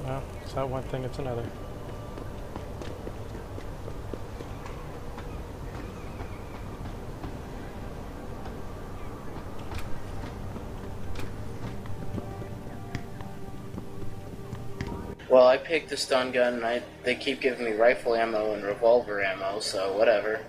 Well, it's not one thing, it's another. Well, I picked the stun gun, and they keep giving me rifle ammo and revolver ammo, so whatever.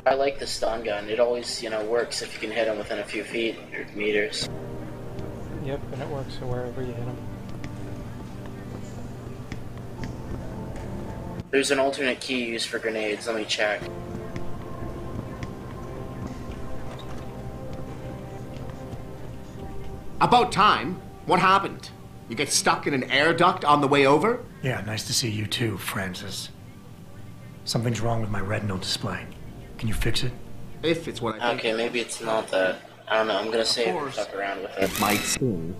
I like the stun gun. It always, works if you can hit them within a few feet or meters. Yep, and it works wherever you hit them. There's an alternate key used for grenades. Let me check. About time. What happened? You get stuck in an air duct on the way over? Yeah, nice to see you too, Francis. Something's wrong with my retinal display. Can you fix it? If it's what I think. Okay, maybe it's not that. I don't know, I'm gonna save and fuck around with it. It might seem.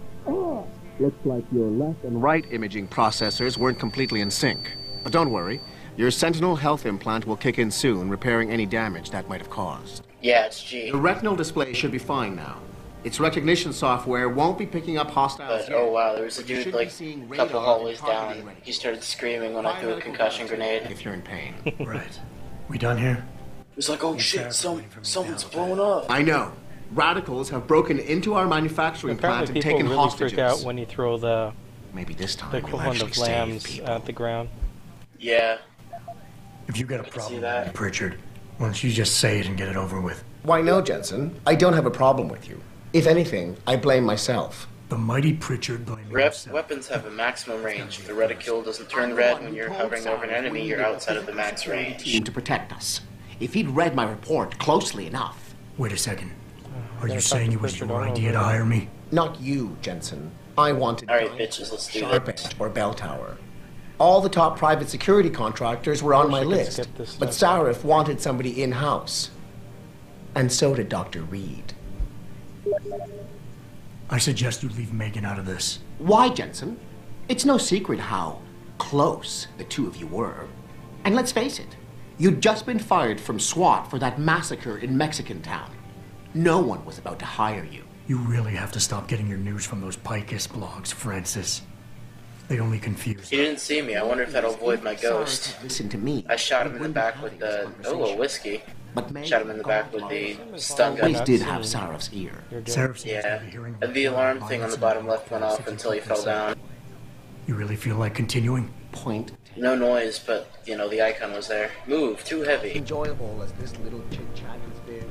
Looks like your left and right imaging processors weren't completely in sync. But don't worry, your Sentinel health implant will kick in soon, repairing any damage that might have caused. Yeah, it's G. The retinal display should be fine now. Its recognition software won't be picking up hostiles But, oh wow, there was a dude like a couple hallways down. He started screaming when I threw a concussion grenade. If you're in pain. Right. We done here? It was like, oh shit, someone's blown up. I know. Radicals have broken into our manufacturing plant and taken really hostages. Freak out when you throw the Maybe this time the we'll equivalent actually of lambs save people. at the ground. Yeah. If you got a problem with that. me, Pritchard, why don't you just say it and get it over with? Why no, Jensen? I don't have a problem with you. If anything, I blame myself. The mighty Pritchard blaming himself. Weapons have a maximum range. If the reticule doesn't turn red when you're hovering over an enemy, you're outside of the max range. To protect us. If he'd read my report closely enough. Wait a second. Are you Gotta saying talk it to was Pritchard your all idea over to hire me? Not you, Jensen. I wanted Alright, Dynamite, bitches, let's do Sharp this. or Bell Tower. All the top private security contractors were on my I could list, skip this but stuff. Sarif wanted somebody in-house. And so did Dr. Reed. I suggest you leave Megan out of this. Why, Jensen? It's no secret how close the two of you were. And let's face it, you'd just been fired from SWAT for that massacre in Mexican Town. No one was about to hire you. You really have to stop getting your news from those Picus blogs, Francis. They only confuse He didn't see me. I wonder if that'll avoid my ghost. Listen to me. I shot him in the back with the... Oh, a whiskey. But Meg Shot him in the back with the stun gun. always did have Sarif's ear. Sarif seems to Yeah. be hearing And the alarm thing on the bottom left went off until he fell down. You really feel like continuing? Point. No noise, but, the icon was there. Move, too heavy. Enjoyable as this little chit-chat has been.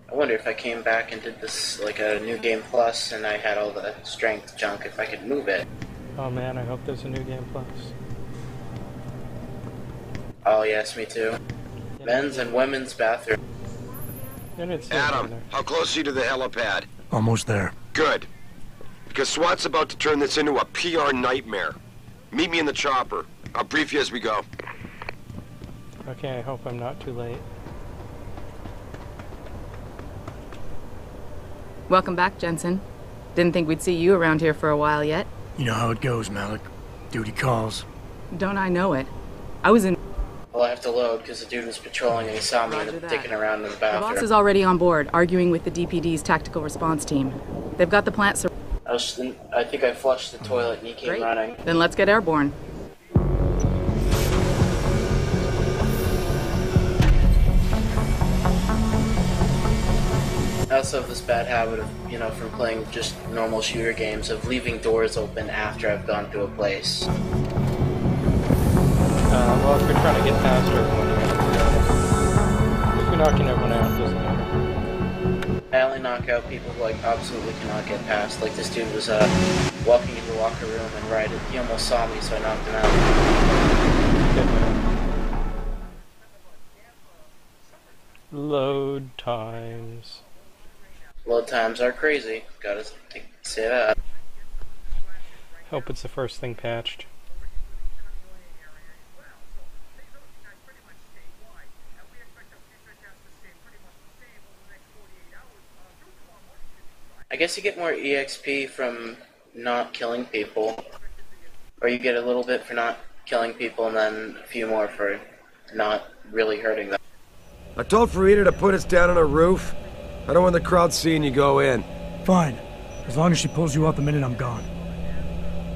I wonder if I came back and did this like a New Game Plus and I had all the strength junk, if I could move it. Oh man, I hope there's a new game plus. Oh yes, me too. Men's and women's bathroom. And it's still in Adam, there. how close are you to the helipad? Almost there. Good. Because SWAT's about to turn this into a PR nightmare. Meet me in the chopper. I'll brief you as we go. Okay, I hope I'm not too late. Welcome back, Jensen. Didn't think we'd see you around here for a while yet. You know how it goes, Malik. Duty calls. Don't I know it? I was in... Well, I have to load because the dude was patrolling and he saw me Roger that. dicking around in the The boss bathroom. is already on board, arguing with the DPD's tactical response team. They've got the plant I think I flushed the toilet and he came Great. running. Then let's get airborne. I also have this bad habit of, from playing just normal shooter games, of leaving doors open after I've gone through a place. Well, if you're trying to get past everyone, you gotta if you're knocking everyone out, it doesn't matter. I only knock out people who I absolutely cannot get past. Like this dude was walking in the locker room and he almost saw me, so I knocked him out. Good man. Load times. Load times are crazy. Gotta say that. Hope it's the first thing patched. I guess you get more EXP from not killing people. Or you get a little bit for not killing people and then a few more for not really hurting them. I told Farida to put us down on a roof. I don't want the crowd seeing you go in. Fine. As long as she pulls you out the minute I'm gone.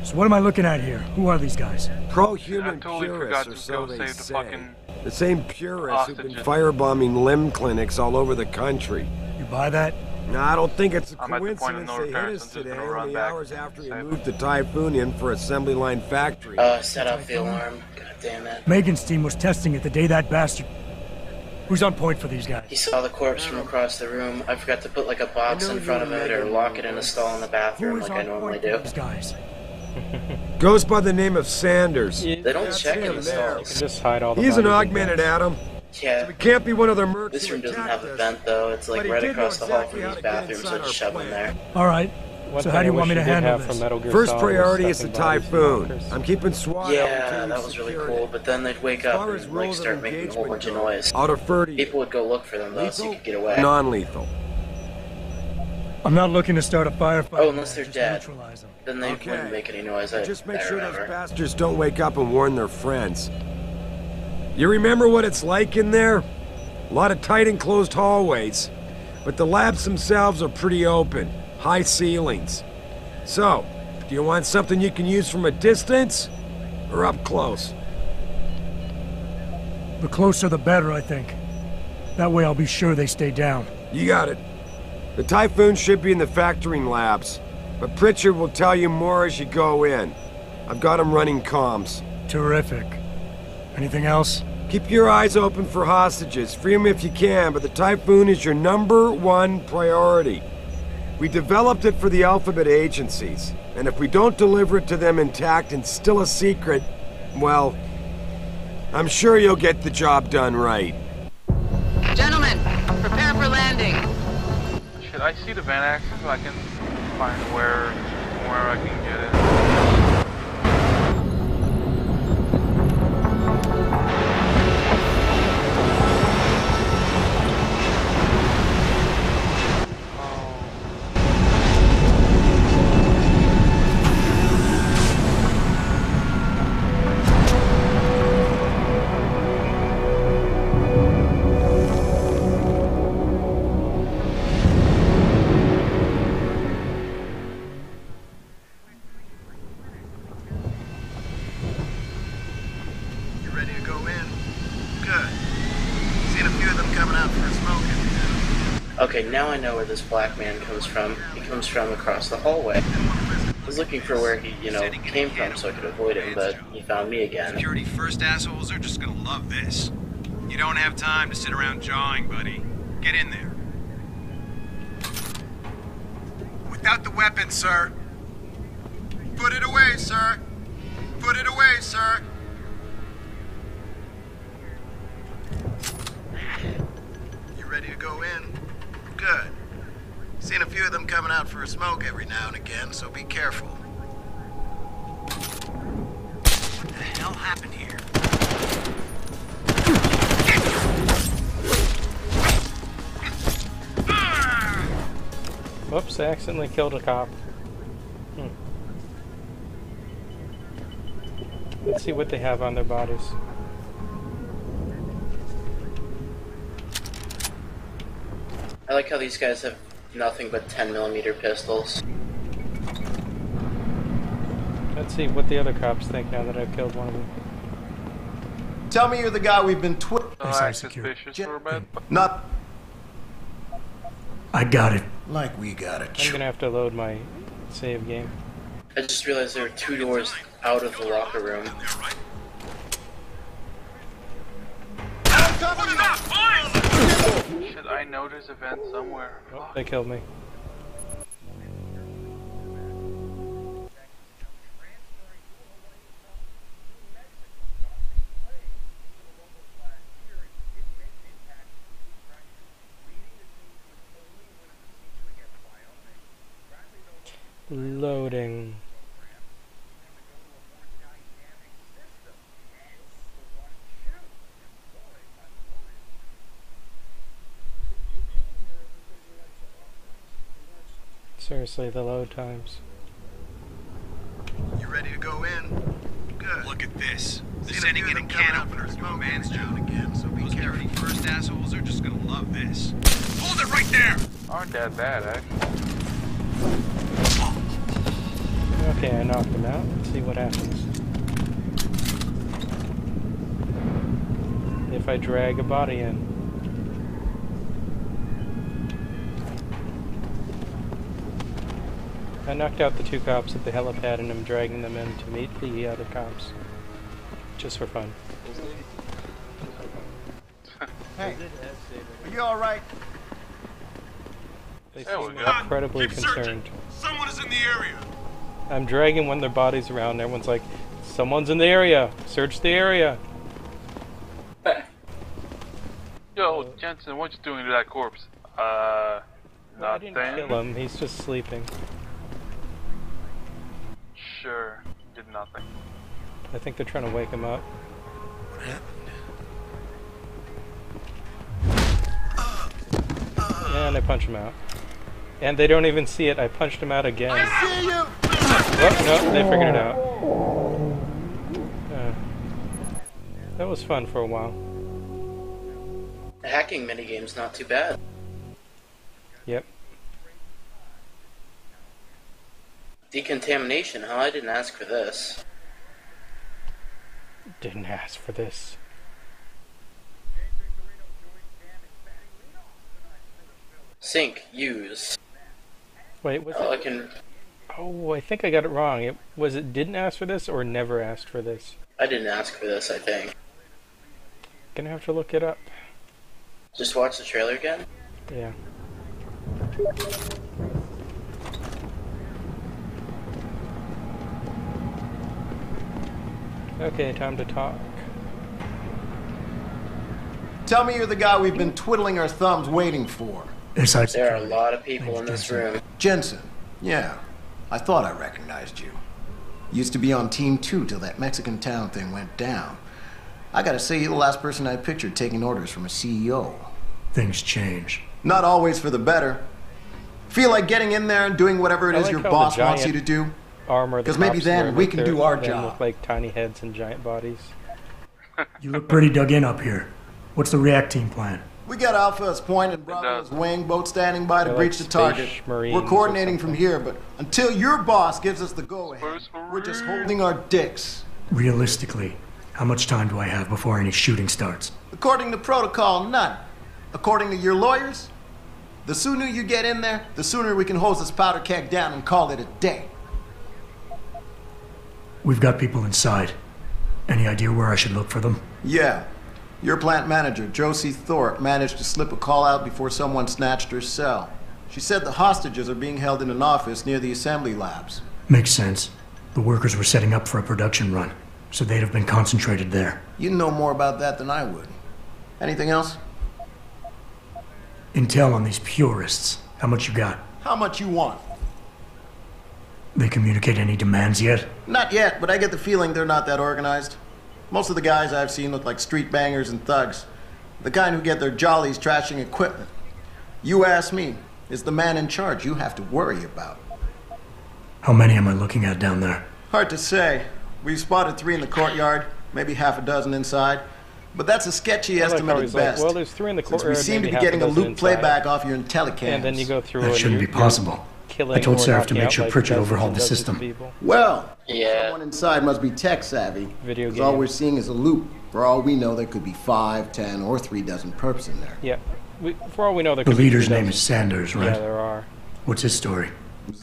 So what am I looking at here? Who are these guys? Pro-human purists, or so they say. The same purists who've been firebombing limb clinics all over the country. You buy that? No, I don't think it's a coincidence they hit us today, only hours after we moved the Typhoon in for assembly line factory. Set off the alarm. God damn it. Megan's team was testing it the day that bastard... Who's on point for these guys? He saw the corpse from across the room. I forgot to put like a box in front of it or lock it in a stall in the bathroom like I normally do. These guys? Goes by the name of Sanders. They don't check in the stalls. Just hide all the He's an bodies augmented atom. Yeah. So it can't be one of their mercs. This room doesn't have a vent though. It's like right across the hall from these bathrooms, so just shove them there. Alright. So how do you want me to handle this? First priority is the Typhoon. I'm keeping SWAT. Yeah, that was really cool, but then they'd wake up and like start making a whole bunch of noise. I'll defer to you. People would go look for them though, so you could get away. Non-lethal. I'm not looking to start a firefight. Oh, unless they're dead. Then they wouldn't make any noise. Just make sure those bastards don't wake up and warn their friends. You remember what it's like in there? A lot of tight enclosed hallways, but the labs themselves are pretty open. High ceilings. So, do you want something you can use from a distance, or up close? The closer the better, I think. That way I'll be sure they stay down. You got it. The Typhoon should be in the factoring labs, but Pritchard will tell you more as you go in. I've got him running comms. Terrific. Anything else? Keep your eyes open for hostages. Free them if you can, but the Typhoon is your #1 priority. We developed it for the Alphabet agencies, and if we don't deliver it to them intact and still a secret, well, I'm sure you'll get the job done right. Gentlemen, prepare for landing. Should I see the van action so I can find where I can get it? Okay, now I know where this black man comes from. He comes from across the hallway. I was looking for where he, came from so I could avoid him, but he found me again. Security first assholes are just gonna love this. You don't have time to sit around jawing, buddy. Get in there. Without the weapon, sir. Put it away, sir. Put it away, sir. You ready to go in? Good. Seen a few of them coming out for a smoke every now and again, so be careful. What the hell happened here? Whoops, I accidentally killed a cop. Let's see what they have on their bodies. I like how these guys have nothing but 10mm pistols. Let's see what the other cops think now that I've killed one of them. Tell me you're the guy we've been Suspicious for a bit. Not. I got it. Like we got it. I'm gonna have to load my save game. I just realized there were 2 doors out of the locker room. Should I notice a vent somewhere? Oh, they killed me. Loading. Seriously, the load times. You ready to go in? Good. Look at this. They're sending in a can opener to a man's job again, so be careful. Those first assholes are just gonna love this. Hold it right there! Aren't that bad, actually. Okay, I knocked him out. Let's see what happens. If I drag a body in. I knocked out the 2 cops at the helipad and I'm dragging them in to meet the other cops. Just for fun. Hey, are you alright? They seem incredibly concerned. Someone is in the area. I'm dragging one of their bodies around and everyone's like, someone's in the area! Search the area! Yo, Jensen, what you doing to that corpse? I Nothing. didn't kill him, he's just sleeping. Sure, did nothing. I think they're trying to wake him up. What happened? And I punch him out. And they don't even see it, I punched him out again. I see you! Oh, no, they figured it out. That was fun for a while. The hacking minigame's not too bad. Yep. Decontamination, huh? I didn't ask for this. Didn't ask for this. Sync, use. Wait, was Oh, I it? can... Oh, I think I got it wrong. Was it didn't ask for this or never asked for this? I didn't ask for this, I think. Gonna have to look it up. Just watch the trailer again? Yeah. Okay, time to talk. Tell me you're the guy we've been twiddling our thumbs waiting for. There are a lot of people in this room. Jensen. Yeah. I thought I recognized you. Used to be on Team 2 till that Mexican town thing went down. I gotta say, you're the last person I pictured taking orders from a CEO. Things change. Not always for the better. Feel like getting in there and doing whatever it I is like your how the boss wants you giant to do? Armor. Because maybe then we can do our job. Look like tiny heads and giant bodies. You look pretty dug in up here. What's the react team plan? We got Alpha's point and Bravo's wing, boat standing by to They're breach like the target. space marines We're or coordinating from something. here, but until your boss gives us the go-ahead, we're just holding our dicks. Realistically, how much time do I have before any shooting starts? According to protocol, none. According to your lawyers, the sooner you get in there, the sooner we can hose this powder keg down and call it a day. We've got people inside. Any idea where I should look for them? Yeah. Your plant manager, Josie Thorpe, managed to slip a call out before someone snatched her cell. She said the hostages are being held in an office near the assembly labs. Makes sense. The workers were setting up for a production run, so they'd have been concentrated there. You know more about that than I would. Anything else? Intel on these purists. How much you got? How much you want? They communicate any demands yet? Not yet, but I get the feeling they're not that organized. Most of the guys I've seen look like street bangers and thugs. The kind who get their jollies trashing equipment. You ask me, is the man in charge you have to worry about. How many am I looking at down there? Hard to say. We've spotted 3 in the courtyard, maybe half a dozen inside. But that's a sketchy I like how estimate at he's like, best. well, there's 3 in the Since courtyard. we seem to maybe be half getting a dozen loop inside. playback off your IntelliCams. And then you go through That and shouldn't be you're possible. killing I told or Sarif to knocking make out, sure like, Pritchard dozens overhauled and the dozens system. of people. Well, Yeah. someone inside must be tech savvy. Video Because all game. we're seeing is a loop. For all we know, there could be 5, 10, or 3 dozen perps in there. Yeah. For all we know, there The could be leader's 3 name dozen. is Sanders, right? Yeah, there are. What's his story?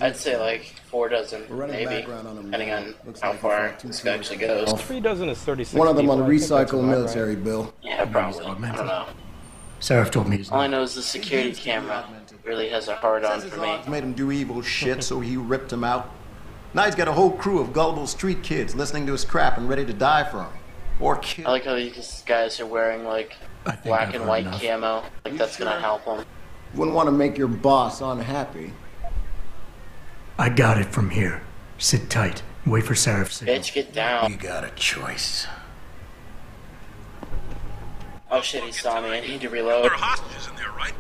I'd say like 4 dozen, We're running maybe, background on him depending now. on Looks how like far he's got 2 this actually people. goes. 3 dozen is 36 One of them on people. I think that's recycle about military right. bill. Yeah, probably. I don't know. Sarif told me his All I name. know is the security camera really has a hard on Says for his me. odds made him do evil shit, so he ripped him out. Now he's got a whole crew of gullible street kids listening to his crap and ready to die for him. Or kill. I like how these guys are wearing like I think black I've and heard white enough. camo. Like that's gonna help them. Wouldn't want to make your boss unhappy. I got it from here. Sit tight. Wait for Sarif's signal. Bitch, get down. You got a choice. Oh shit, he saw me. I need to reload. There are hostages in there, right?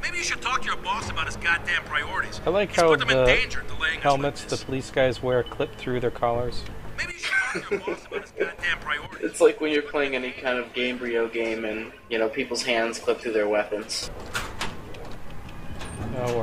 Maybe you should talk to your boss about his goddamn priorities. I like He's how put them in the danger delaying us helmets like the this. police guys wear clip through their collars. Maybe you should talk to your boss about his goddamn priorities. It's like when you're playing any kind of Gamebryo game and, you know, people's hands clip through their weapons. Oh,